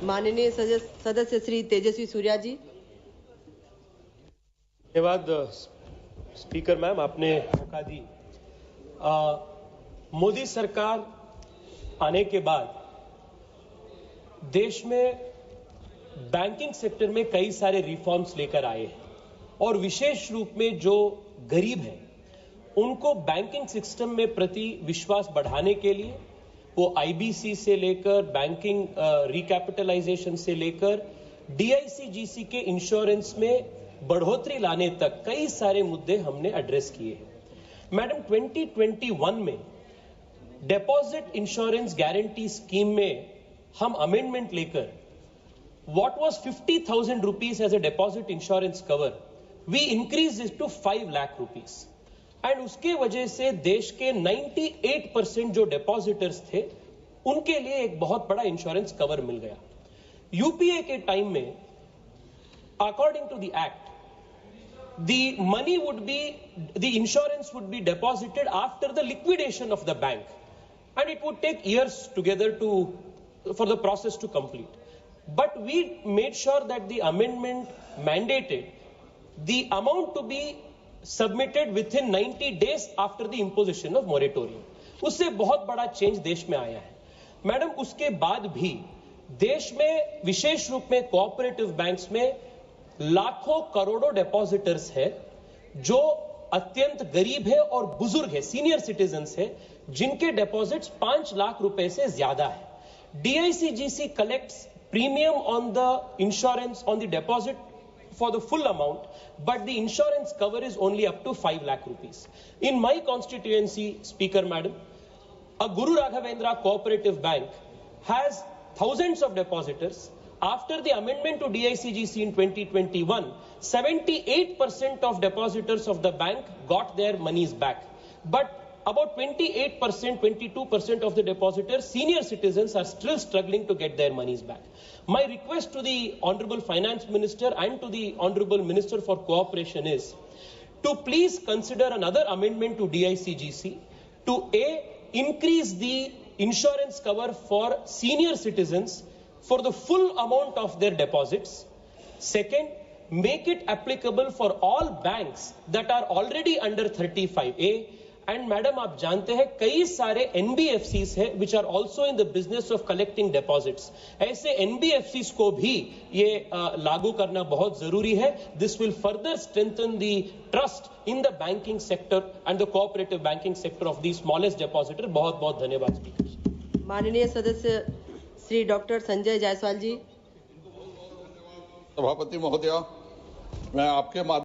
माननीय सदस्य श्री तेजस्वी सूर्या जी। धन्यवाद स्पीकर मैम, आपने मौका दी। मोदी सरकार आने के बाद देश में बैंकिंग सेक्टर में कई सारे रिफॉर्म्स लेकर आए हैं और विशेष रूप में जो गरीब हैं उनको बैंकिंग सिस्टम में प्रति विश्वास बढ़ाने के लिए वो आईबीसी से लेकर बैंकिंग रिकैपिटलाइजेशन से लेकर डीआईसीजीसी के इंश्योरेंस में बढ़ोतरी लाने तक कई सारे मुद्दे हमने एड्रेस किए हैं। मैडम, 2021 में डिपॉजिट इंश्योरेंस गारंटी स्कीम में हम अमेंडमेंट लेकर what was 50,000 rupees as a deposit insurance cover, we increased it to 5 lakh rupees. And उसके वजह से देश के 98% जो डिपॉजिटर्स थे उनके लिए एक बहुत बड़ा इंश्योरेंस कवर मिल गया। यूपीए के टाइम में according to the act the money would be the insurance would be deposited after the liquidation of the bank and it would take years together to for the process to complete, but we made sure that the amendment mandated the amount to be submitted within 90 days after the imposition of moratorium. उससे बहुत बड़ा change देश में आया है। Madam, उसके बाद भी देश में विशेष रूप में कोऑपरेटिव बैंक्स में लाखों करोड़ों डिपॉजिटर्स हैं जो अत्यंत गरीब है और बुजुर्ग है, सीनियर सिटीजन्स है, जिनके डिपॉजिट्स 5 लाख रुपए से ज्यादा है। DICGC collects premium on the insurance on the deposit for the full amount, but the insurance cover is only up to 5 lakh rupees. In my constituency, Speaker Madam, a Guru Raghavendra Cooperative Bank has thousands of depositors. After the amendment to DICGC in 2021, 78% of depositors of the bank got their monies back. But about 28%, 22% of the depositors, senior citizens, are still struggling to get their monies back. My request to the Honorable Finance Minister and to the Honorable Minister for Cooperation is to please consider another amendment to DICGC to increase the insurance cover for senior citizens for the full amount of their deposits. Second, make it applicable for all banks that are already under 35A. And madam, आप जानते हैं कई सारे NBFCs हैं which are also in the business of collecting deposits. ऐसे NBFCs को भी ये लागू करना बहुत जरूरी है। This will further strengthen the trust in the banking sector and the cooperative banking sector of the smallest depositor. बहुत बहुत धन्यवाद स्पीकर। माननीय सदस्य श्री डॉक्टर संजय जायसवाल जी। सभापति महोदया, मैं आपके